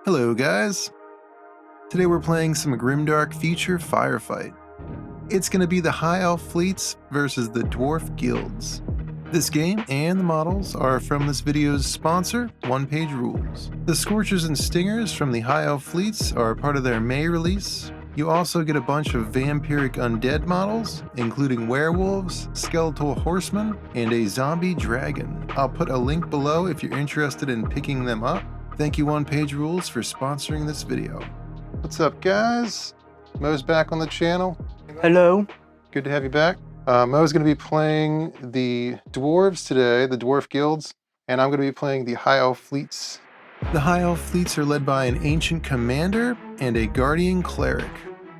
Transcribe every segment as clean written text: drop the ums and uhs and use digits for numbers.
Hello guys! Today we're playing some Grimdark Future Firefight. It's going to be the High Elf fleets versus the Dwarf Guilds. This game and the models are from this video's sponsor, OnePageRules. The Scorchers and Stingers from the High Elf fleets are part of their May release. You also get a bunch of vampiric undead models, including werewolves, skeletal horsemen, and a zombie dragon. I'll put a link below if you're interested in picking them up. Thank you OnePageRules for sponsoring this video. What's up guys? Mo's back on the channel. Hello. Good to have you back. Mo's going to be playing the dwarves today, the Dwarf Guilds, and I'm going to be playing the High Elf fleets. The High Elf fleets are led by an ancient commander and a guardian cleric.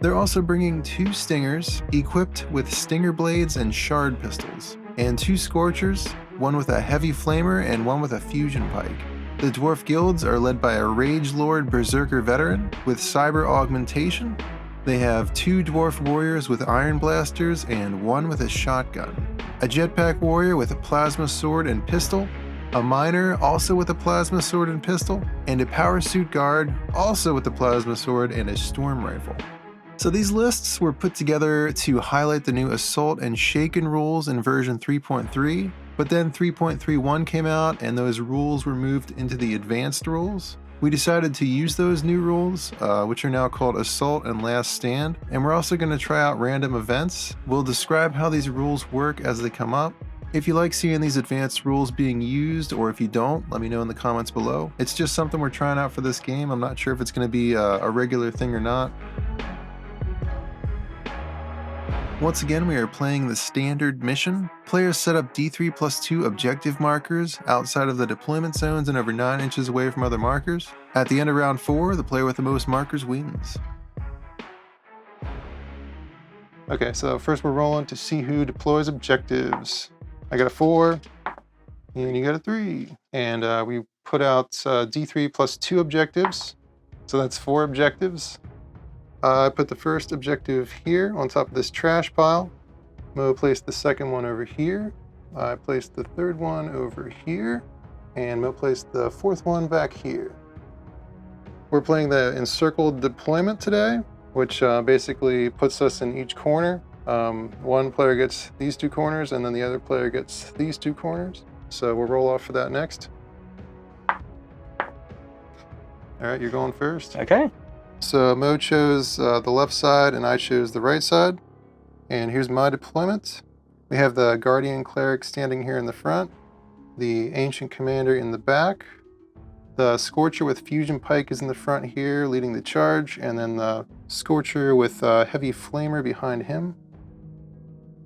They're also bringing 2 stingers, equipped with stinger blades and shard pistols, and 2 scorchers, one with a heavy flamer and one with a fusion pike. The Dwarf Guilds are led by a Rage Lord Berserker veteran with cyber augmentation. They have 2 Dwarf Warriors with iron blasters and 1 with a shotgun. A Jetpack Warrior with a plasma sword and pistol. A Miner also with a plasma sword and pistol. And a Power Suit Guard also with a plasma sword and a storm rifle. So these lists were put together to highlight the new Assault and Shaken rules in version 3.3. But then 3.31 came out and those rules were moved into the advanced rules. We decided to use those new rules, which are now called Assault and Last Stand, and we're also going to try out random events. We'll describe how these rules work as they come up. If you like seeing these advanced rules being used, or if you don't, let me know in the comments below. It's just something we're trying out for this game. I'm not sure if it's going to be a regular thing or not. Once again, we are playing the standard mission. Players set up D3+2 objective markers outside of the deployment zones and over 9 inches away from other markers. At the end of round 4, the player with the most markers wins. Okay, so first we're rolling to see who deploys objectives. I got a 4, and you got a 3. And we put out D3+2 objectives, so that's 4 objectives. I put the first objective here on top of this trash pile. Mo placed the second one over here. I placed the third one over here. And Mo placed the fourth one back here. We're playing the encircled deployment today, which basically puts us in each corner. One player gets these 2 corners, and then the other player gets these 2 corners. So we'll roll off for that next. All right, you're going first. Okay. So Mo chose the left side and I chose the right side. And here's my deployment. We have the Guardian Cleric standing here in the front, the Ancient Commander in the back, the Scorcher with Fusion Pike is in the front here leading the charge, and then the Scorcher with Heavy Flamer behind him.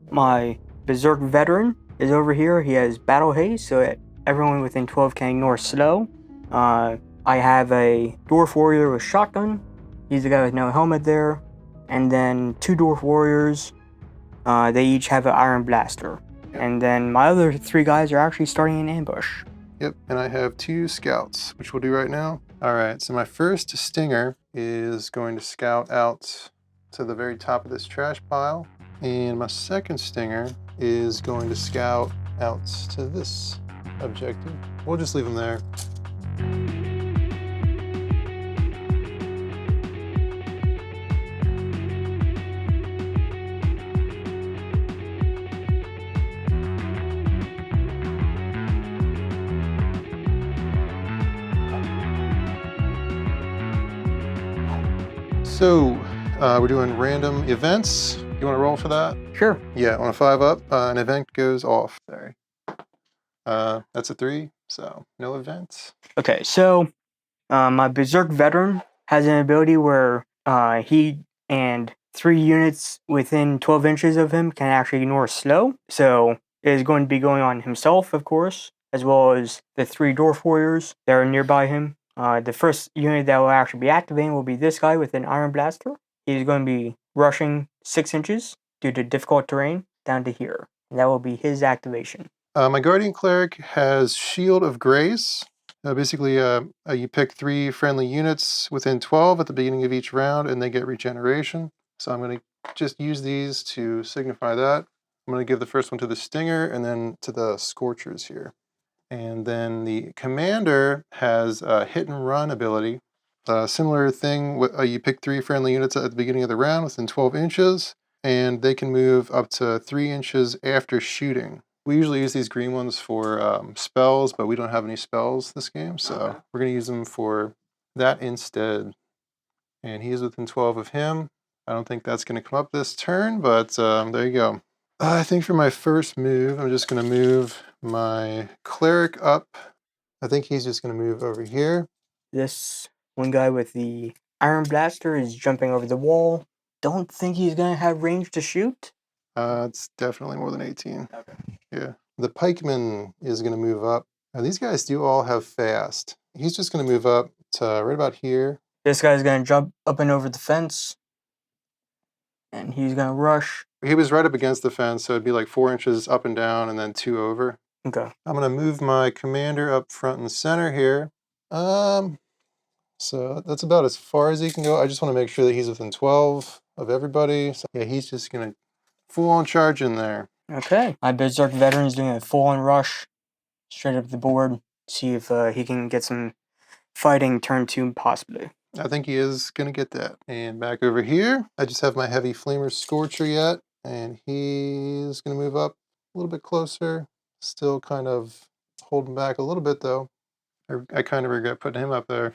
My Berserk veteran is over here. He has Battle Haste, so that everyone within 12 can ignore slow. I have a Dwarf Warrior with shotgun. He's the guy with no helmet there. And then 2 Dwarf Warriors. They each have an Iron Blaster. Yep. And then my other 3 guys are actually starting an ambush. Yep, and I have 2 Scouts, which we'll do right now. All right, so my first Stinger is going to scout out to the very top of this trash pile. And my second Stinger is going to scout out to this objective. We'll just leave them there. So, we're doing random events. You want to roll for that? Sure. Yeah, on a 5 up, an event goes off. Sorry. That's a 3, so no events. Okay, so my Berserk veteran has an ability where he and 3 units within 12 inches of him can actually ignore slow. So it is going to be going on himself, of course, as well as the 3 Dwarf Warriors that are nearby him. The first unit that will actually be activating will be this guy with an Iron Blaster. He's going to be rushing 6 inches due to difficult terrain down to here. And that will be his activation. My Guardian Cleric has Shield of Grace. Basically, you pick 3 friendly units within 12 at the beginning of each round, and they get regeneration. So I'm going to just use these to signify that. I'm going to give the first one to the Stinger, and then to the Scorchers here. And then the commander has a hit and run ability. Similar thing, you pick 3 friendly units at the beginning of the round within 12 inches, and they can move up to 3 inches after shooting. We usually use these green ones for spells, but we don't have any spells this game, so we're going to use them for that instead. And he is within 12 of him. I don't think that's going to come up this turn, but there you go. I think for my first move, I'm just going to move my cleric up. I think he's just going to move over here. This one guy with the iron blaster is jumping over the wall. Don't think he's going to have range to shoot. It's definitely more than 18. Okay. Yeah. The pikeman is going to move up. Now, these guys do all have fast. He's just going to move up to right about here. This guy's going to jump up and over the fence. And he's going to rush. He was right up against the fence, so it'd be like 4 inches up and down and then 2 over. Okay. I'm going to move my commander up front and center here. So that's about as far as he can go. I just want to make sure that he's within 12 of everybody. So yeah, he's just going to full on charge in there. Okay. My Berserk veteran is doing a full-on rush straight up the board. See if he can get some fighting turn 2 possibly. I think he is going to get that. And back over here, I just have my heavy flamer scorcher yet. And he's going to move up a little bit closer. Still kind of holding back a little bit though. I kind of regret putting him up there.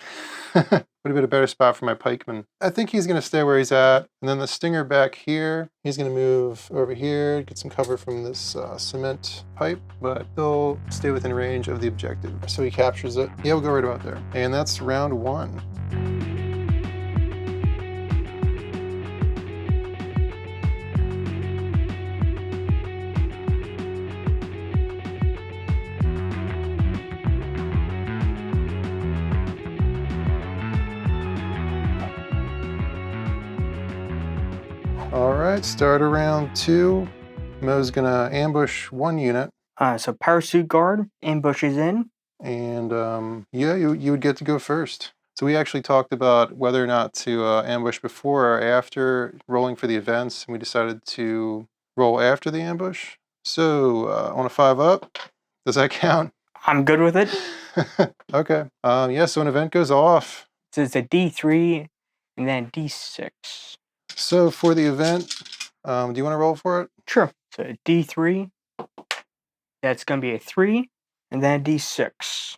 Would have been a better spot for my pikeman. I think he's going to stay where he's at. And then the stinger back here, he's going to move over here, get some cover from this cement pipe, but he'll stay within range of the objective. So he captures it. Yeah, we'll go right about there. And that's round 1. All right, start of round 2. Mo's gonna ambush 1 unit. So Parasuit Guard ambushes in. And yeah, you would get to go first. So we actually talked about whether or not to ambush before or after rolling for the events, and we decided to roll after the ambush. So on a 5 up, does that count? I'm good with it. Okay. Yeah, so an event goes off. So it's a D3 and then D6. So for the event, do you want to roll for it? Sure. So D3, that's going to be a 3, and then a D6.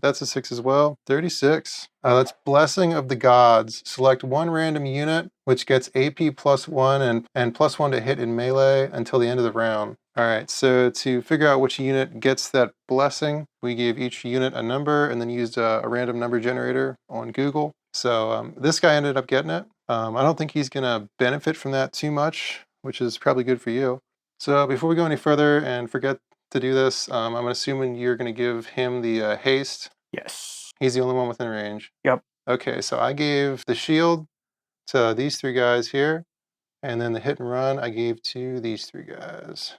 That's a 6 as well. 36. That's Blessing of the Gods. Select 1 random unit, which gets AP +1 and +1 to hit in melee until the end of the round. All right, so to figure out which unit gets that blessing, we gave each unit a number and then used a random number generator on Google. So this guy ended up getting it. I don't think he's going to benefit from that too much, which is probably good for you. So before we go any further and forget to do this, I'm assuming you're going to give him the haste. Yes. He's the only one within range. Yep. Okay, so I gave the shield to these 3 guys here, and then the hit and run I gave to these 3 guys.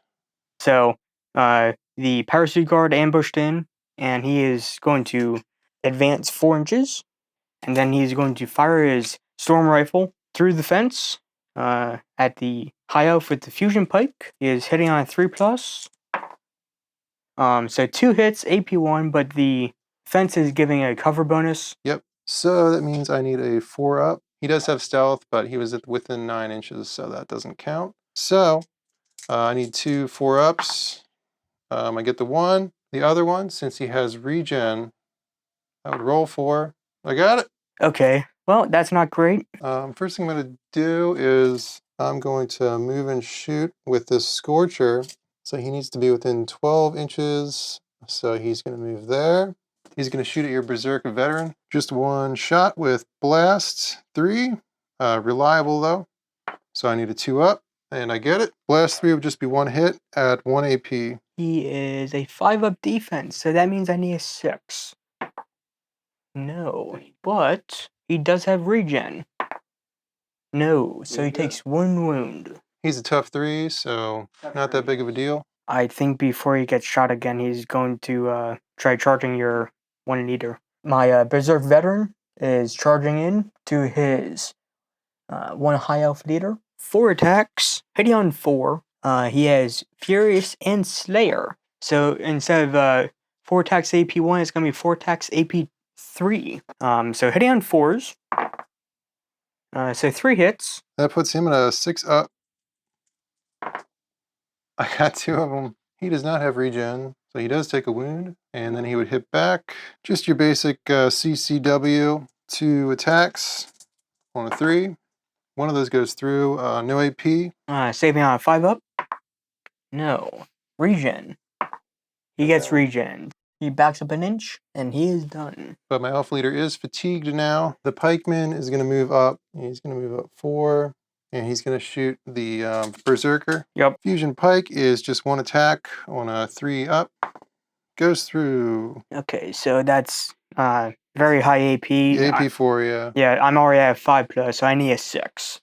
So the Parasuit Guard ambushed in, and he is going to advance 4 inches, and then he's going to fire his storm rifle through the fence at the high elf with the fusion pike. He is hitting on a 3+. So 2 hits, AP 1, but the fence is giving a cover bonus. Yep. So that means I need a 4 up. He does have stealth, but he was within 9 inches, so that doesn't count. So I need 2 4 ups. I get the 1. The other one, since he has regen, I would roll 4. I got it. Okay. Well, that's not great. First thing I'm going to do is I'm going to move and shoot with this Scorcher. So he needs to be within 12 inches. So he's going to move there. He's going to shoot at your Berserk veteran. Just 1 shot with Blast 3. Reliable though. So I need a 2 up. And I get it. Blast 3 would just be 1 hit at 1 AP. He is a 5 up defense, so that means I need a 6. No, but he does have regen. No, so he takes 1 wound. He's a tough 3, so not that big of a deal. I think before he gets shot again, he's going to try charging your 1 leader. My Berserk veteran is charging in to his 1 high elf leader. 4 attacks, hitting on 4. He has Furious and Slayer. So instead of 4 attacks AP 1, it's going to be 4 attacks AP 3. So hitting on 4s. So 3 hits. That puts him at a 6 up. I got 2 of them. He does not have regen, so he does take a wound, and then he would hit back. Just your basic CCW, 2 attacks on a 3. One of those goes through, no AP. Saving on a 5 up. No. Regen. He gets regen. He backs up an inch, and he is done. But my elf leader is fatigued now. The pikeman is going to move up. He's going to move up 4, and he's going to shoot the berserker. Yep. Fusion pike is just 1 attack on a 3 up. Goes through. Okay, so that's very high AP. AP 4, yeah. Yeah, I'm already at 5+, so I need a 6.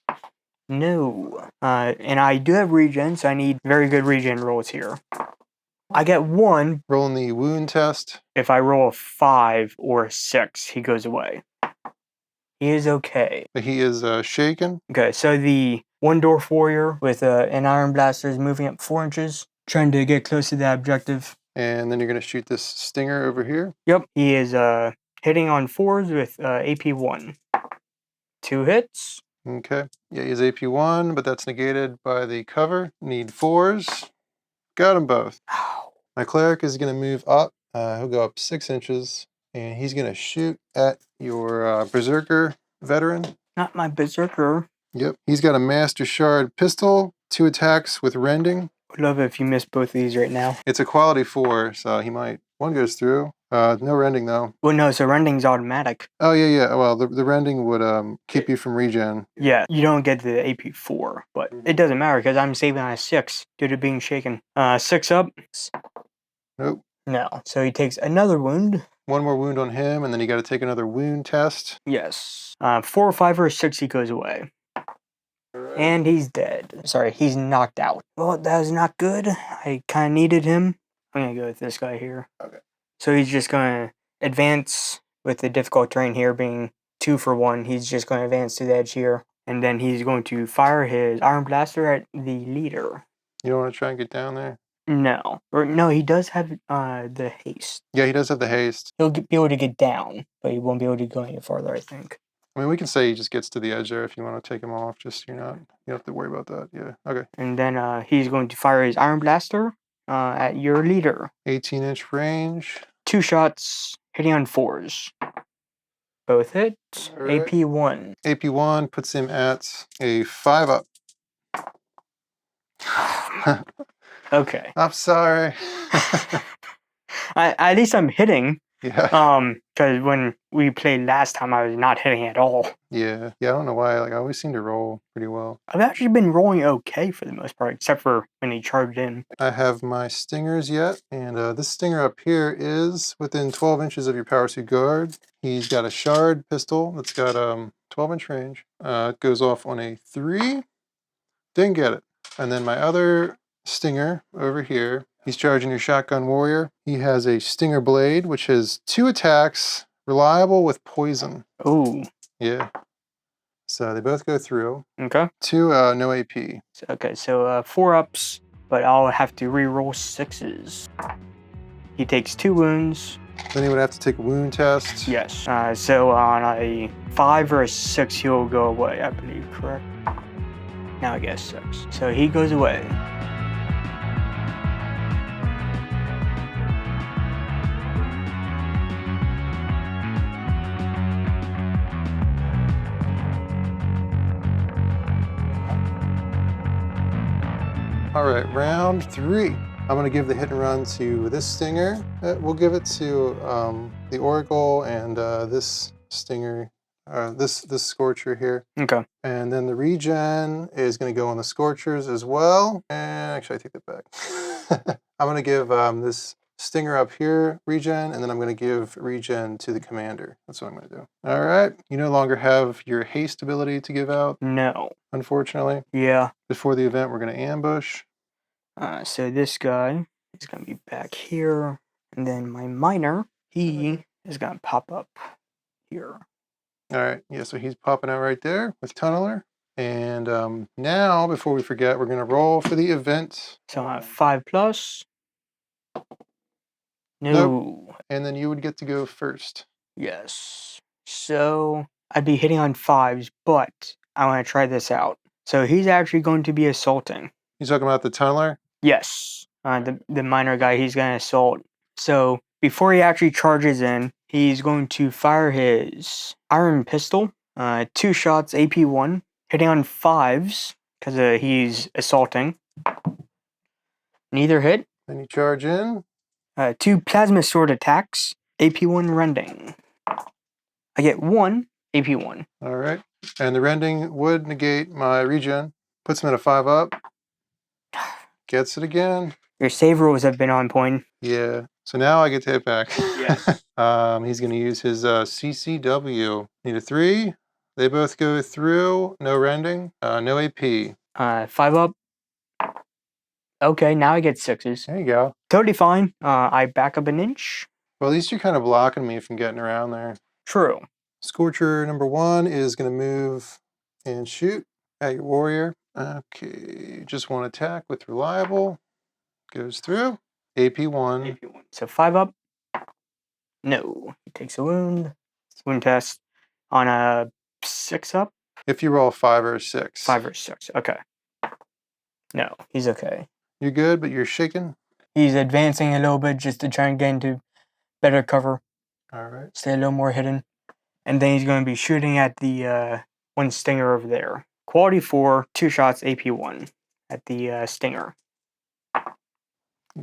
No. And I do have regen, so I need very good regen rolls here. I get 1. Rolling the wound test. If I roll a 5 or a 6, he goes away. He is okay. But he is shaken. Okay, so the 1 dwarf warrior with an iron blaster is moving up 4 inches, trying to get close to that objective. And then you're going to shoot this stinger over here. Yep, he is hitting on 4s with AP 1. 2 hits. Okay. Yeah, he has AP 1, but that's negated by the cover. Need 4s. Got them both. Ow. My cleric is going to move up. He'll go up 6 inches, and he's going to shoot at your berserker veteran. Not my berserker. Yep. He's got a master shard pistol, 2 attacks with rending. Would love it if you missed both of these right now. It's a quality 4, so he might. 1 goes through. No rending though. Well, no, so rending's automatic. Oh yeah. Well, the rending would keep you from regen. Yeah, you don't get the AP 4, but it doesn't matter because I'm saving on a 6 due to being shaken. 6 up. Nope. No, so he takes another wound. 1 more wound on him, and then you got to take another wound test. Yes. 4 or 5 or 6, he goes away. And he's dead. Sorry, he's knocked out. Well, that was not good. I kind of needed him. I'm going to go with this guy here. Okay. So he's just going to advance with the difficult terrain here being 2 for 1. He's just going to advance to the edge here. And then he's going to fire his iron blaster at the leader. You don't want to try and get down there? No. Or no, he does have the haste. Yeah, he does have the haste. He'll be able to get down, but he won't be able to go any farther, I think. I mean, we can say he just gets to the edge there if you want to take him off. Just you don't have to worry about that. Yeah. Okay. And then he's going to fire his iron blaster at your leader. 18-inch range. 2 shots, hitting on 4s. Both hit. Right. AP 1. AP 1 puts him at a 5 up. Okay. I'm sorry. At least I'm hitting. Yeah. Because when we played last time, I was not hitting at all. Yeah. I don't know why. Like I always seem to roll pretty well. I've actually been rolling okay for the most part, except for when he charged in. I have my stingers yet, and this stinger up here is within 12 inches of your power suit guard. He's got a shard pistol that's got 12-inch range. It goes off on a 3. Didn't get it. And then my other stinger over here, he's charging your shotgun warrior. He has a stinger blade, which has 2 attacks, reliable with poison. Ooh. Yeah. So they both go through. Okay. 2 no AP. Okay, so 4 ups, but I'll have to re-roll 6s. He takes 2 wounds. Then he would have to take a wound test. Yes. So on a 5 or a 6, he'll go away, I believe, correct? Now I guess 6. So he goes away. All right, round 3. I'm going to give the hit and run to this stinger. We'll give it to the Oracle and this stinger, this Scorcher here. Okay. And then the regen is going to go on the Scorchers as well. And actually, I take that back. I'm going to give this stinger up here regen, and then I'm going to give regen to the commander. That's what I'm going to do. All right. You no longer have your haste ability to give out, No. unfortunately. Yeah. Before the event, we're going to ambush. So this guy is going to be back here. And then my miner, he is going to pop up here. All right, yeah, so he's popping out right there with Tunneler. And now, before we forget, we're going to roll for the event. So I'm at 5+. No. Nope. And then you would get to go first. Yes. So I'd be hitting on 5s, but I want to try this out. So he's actually going to be assaulting. You talking about the tunneler? Yes. The minor guy, he's going to assault. So before he actually charges in, he's going to fire his iron pistol. 2 shots, AP1, hitting on 5s because he's assaulting. Neither hit. Then you charge in. 2 plasma sword attacks, AP1 rending. I get 1 AP1. All right. And the rending would negate my regen. Puts him at a 5-up. Gets it again. Your save rules have been on point. Yeah. So now I get to hit back. Yes. He's going to use his CCW. Need a 3. They both go through. No rending. No AP. 5 up. Okay, now I get 6s. There you go. Totally fine. I back up an inch. Well, at least you're kind of blocking me from getting around there. True. Scorcher number 1 is going to move and shoot at your warrior. Okay, just 1 attack with reliable. Goes through. AP1. So 5 up. No. He takes a wound. Wound test on a 6 up. If you roll 5 or 6. 5 or 6. Okay. No, he's okay. You're good, but you're shaking. He's advancing a little bit just to try and get into better cover. All right. Stay a little more hidden. And then he's going to be shooting at the one stinger over there. Quality 4, 2 shots, AP1 at the stinger.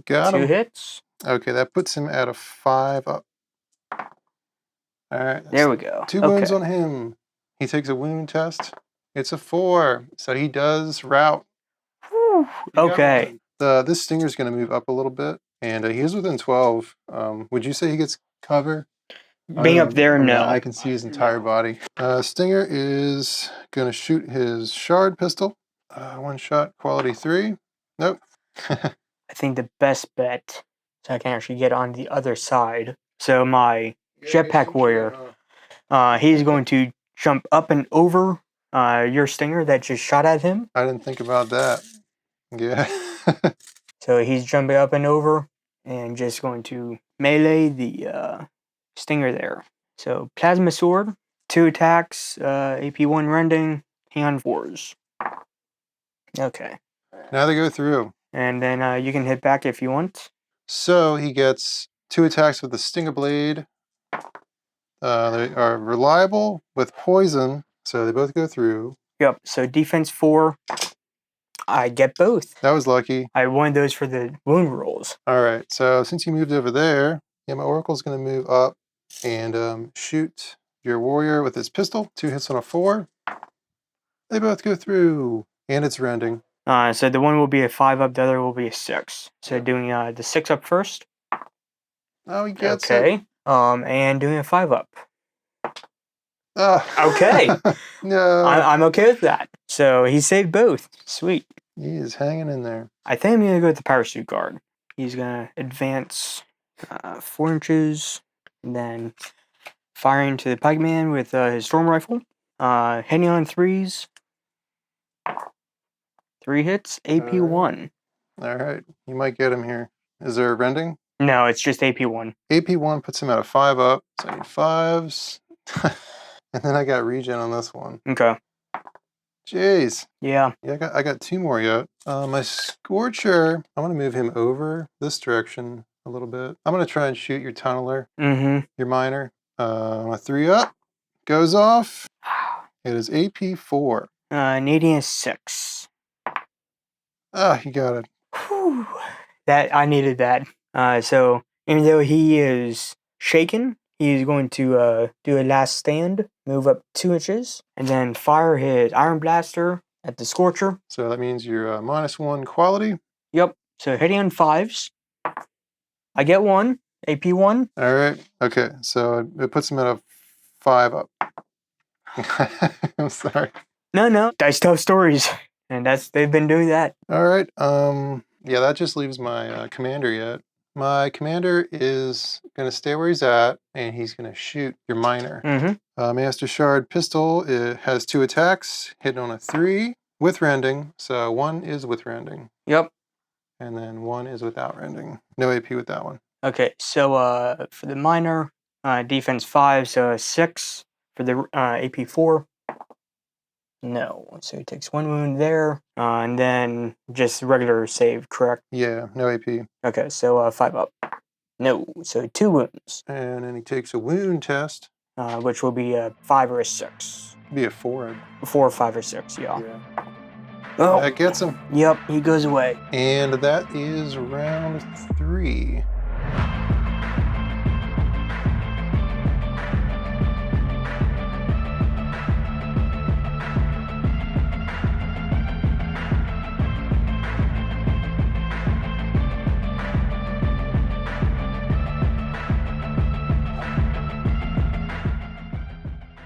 Got him. 2 hits. Okay, that puts him at a 5-up. All right. There we go. 2 wounds on him. He takes a wound test. It's a 4, so he does rout. Whew. Okay. This stinger's going to move up a little bit, and he is within 12. Would you say he gets cover? Being up there, no. I can see his entire body. Stinger is going to shoot his shard pistol. 1 shot, quality 3. Nope. I think the best bet, so I can actually get on the other side. So my jetpack warrior, he's going to jump up and over your stinger that just shot at him. I didn't think about that. Yeah. So he's jumping up and over and just going to melee the stinger there. So plasma sword, 2 attacks, AP1 rending, hang on 4s. Okay. Now they go through. And then you can hit back if you want. So he gets 2 attacks with the Stinger Blade. They are reliable with poison, so they both go through. Yep, so defense 4. I get both. That was lucky. I wanted those for the wound rolls. All right, so since you moved over there, yeah, my Oracle's going to move up and shoot your warrior with his pistol. 2 hits on a 4. They both go through, and it's rending. So the one will be a 5 up, the other will be a 6. So doing the 6 up first. Oh, he gets it. Okay. And doing a 5 up. Oh. Okay. No. I'm okay with that. So he saved both. Sweet. He is hanging in there. I think I'm gonna go with the parachute guard. He's gonna advance 4 inches, and then firing to the pikeman with his storm rifle. Hitting on 3s. 3 hits, AP1. All right, you might get him here. Is there a rending? No, it's just AP1. AP1 puts him at a 5-up, so I need 5s. And then I got regen on this one. Okay. Jeez. Yeah. Yeah, I got 2 more yet. My Scorcher, I'm going to move him over this direction a little bit. I'm going to try and shoot your tunneler, your miner. My 3-up goes off. It is AP4. Needing a 6. Ah, you got it. Whew. That I needed that. So even though he is shaken, he's going to do a last stand, move up 2 inches, and then fire his iron blaster at the Scorcher. So that means you're -1 quality. Yep. So hitting on 5s. I get 1, AP1. All right. Okay. So it puts him at a 5-up. I'm sorry. No. Dice tell stories. And they've been doing that. All right. Yeah, that just leaves my commander yet. My commander is going to stay where he's at, and he's going to shoot your miner. Master Shard Pistol, it has 2 attacks, hitting on a 3 with rending. So 1 is with rending. Yep. And then 1 is without rending. No AP with that one. Okay, so for the miner, Defense 5, so a 6 for the AP 4. No, so he takes 1 wound there, and then just regular save, correct? Yeah, no AP. Okay, so 5 up. No, so 2 wounds. And then he takes a wound test. Which will be a 5 or a 6. Be a 4. 4, 5, or 6, yeah. Oh, that gets him. Yep, he goes away. And that is round 3.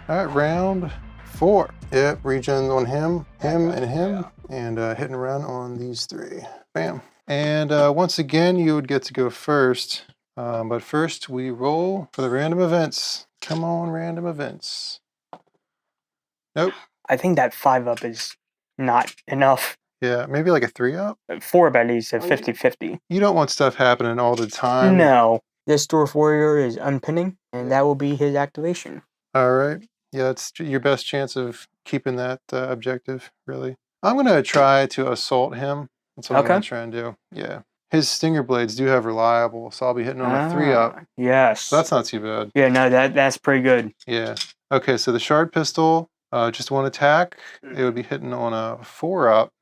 All right, round 4. Yep, regen on him, and him, and hit and run on these 3. Bam. And once again, you would get to go first. But first, we roll for the random events. Come on, random events. Nope. I think that 5 up is not enough. Yeah, maybe like a 3 up. 4 up at least, a 50-50. You don't want stuff happening all the time. No. This Dwarf Warrior is unpinning, and that will be his activation. All right. Yeah, that's your best chance of keeping that objective, really. I'm going to try to assault him. That's what I'm going to try and do. Yeah. His stinger blades do have reliable, so I'll be hitting on a 3 up. Yes. So that's not too bad. Yeah, no, that's pretty good. Yeah. Okay, so the shard pistol, just 1 attack. It would be hitting on a 4 up.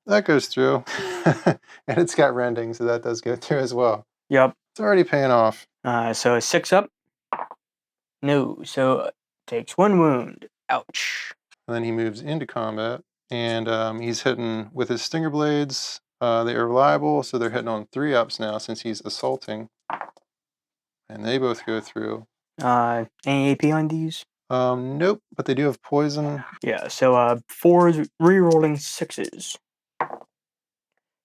That goes through. And it's got rending, so that does go through as well. Yep. It's already paying off. So a 6 up. No, so takes 1 wound. Ouch. And then he moves into combat, and he's hitting with his stinger blades. They are reliable, so they're hitting on 3 ups now since he's assaulting. And they both go through. Any AP on these? Nope, but they do have poison. Yeah, so 4 re-rolling 6s.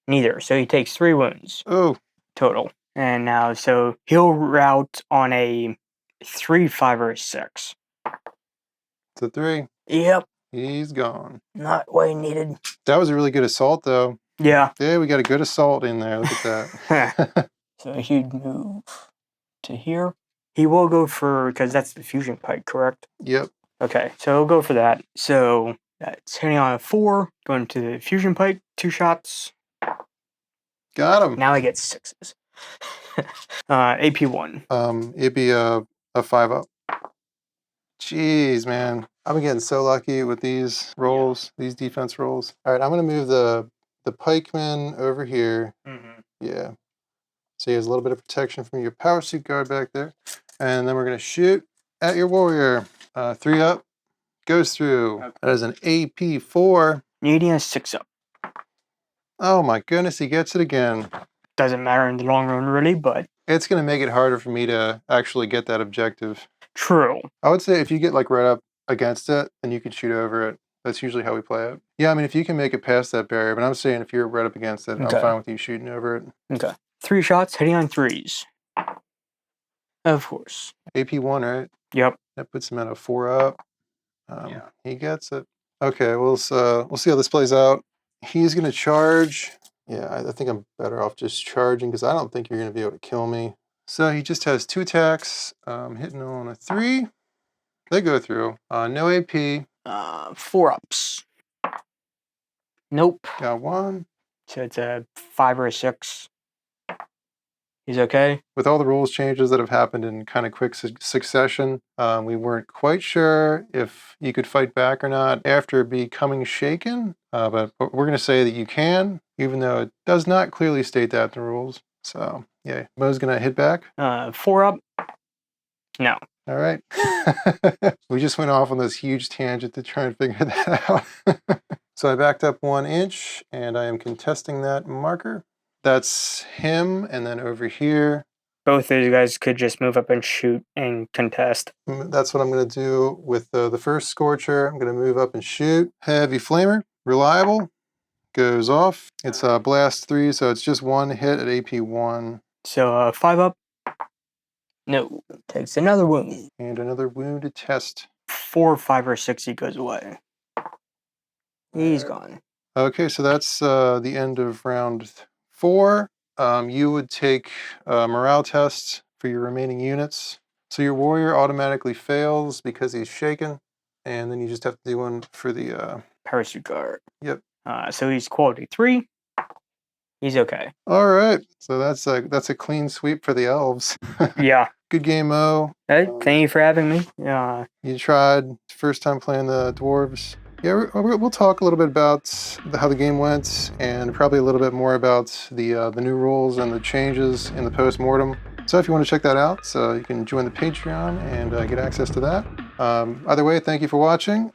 Neither, so he takes 3 wounds. Oh. Total. And now, so he'll rout on a 3, 5, or 6. It's a 3. Yep. He's gone. Not what he needed. That was a really good assault, though. Yeah. Yeah, we got a good assault in there. Look at that. So he'd move to here. He will go for, because that's the fusion pike, correct? Yep. Okay, so he'll go for that. So that's hitting on a 4, going to the fusion pike, 2 shots. Got him. Now I get 6s. AP 1. It'd be a 5 up. Jeez, man. I'm getting so lucky with these rolls, these defense rolls. All right, I'm going to move the pikeman over here. Yeah. So he has a little bit of protection from your power suit guard back there. And then we're going to shoot at your warrior. 3 up. Goes through. Okay. That is an AP 4. Needing a 6 up. Oh my goodness, he gets it again. Doesn't matter in the long run, really, but... It's going to make it harder for me to actually get that objective. True. I would say if you get like right up against it, then you can shoot over it. That's usually how we play it. Yeah, I mean, if you can make it past that barrier, but I'm saying if you're right up against it, I'm fine with you shooting over it. Okay. 3 shots, hitting on 3s. Of course. AP 1, right? Yep. That puts him at a 4 up. Yeah. He gets it. Okay, we'll see how this plays out. He's going to charge. Yeah, I think I'm better off just charging because I don't think you're going to be able to kill me. So he just has 2 attacks, hitting on a 3. They go through. No AP. 4 ups. Nope. Got 1. So it's a 5 or a 6. He's okay. With all the rules changes that have happened in kind of quick succession, we weren't quite sure if you could fight back or not after becoming shaken. But we're going to say that you can, even though it does not clearly state that in the rules. So, yeah, Mo's going to hit back. 4 up. No. All right. We just went off on this huge tangent to try and figure that out. So I backed up 1 inch, and I am contesting that marker. That's him, and then over here. Both of you guys could just move up and shoot and contest. That's what I'm going to do with the first Scorcher. I'm going to move up and shoot. Heavy Flamer, reliable, goes off. It's a blast 3, so it's just 1 hit at AP 1. So 5 up. No, takes another wound. And another wounded test. 4, 5, or 6, he goes away. He's gone. Okay, so that's the end of round 4. You would take a morale test for your remaining units. So your warrior automatically fails because he's shaken, and then you just have to do one for the Parachute guard. Yep. So he's quality 3. He's okay. All right. So that's a clean sweep for the elves. Yeah. Good game, Mo. Thank you for having me. You tried first time playing the dwarves. Yeah, we'll talk a little bit about how the game went, and probably a little bit more about the new rules and the changes in the Postmortem. So if you want to check that out, so you can join the Patreon and get access to that. Either way, thank you for watching.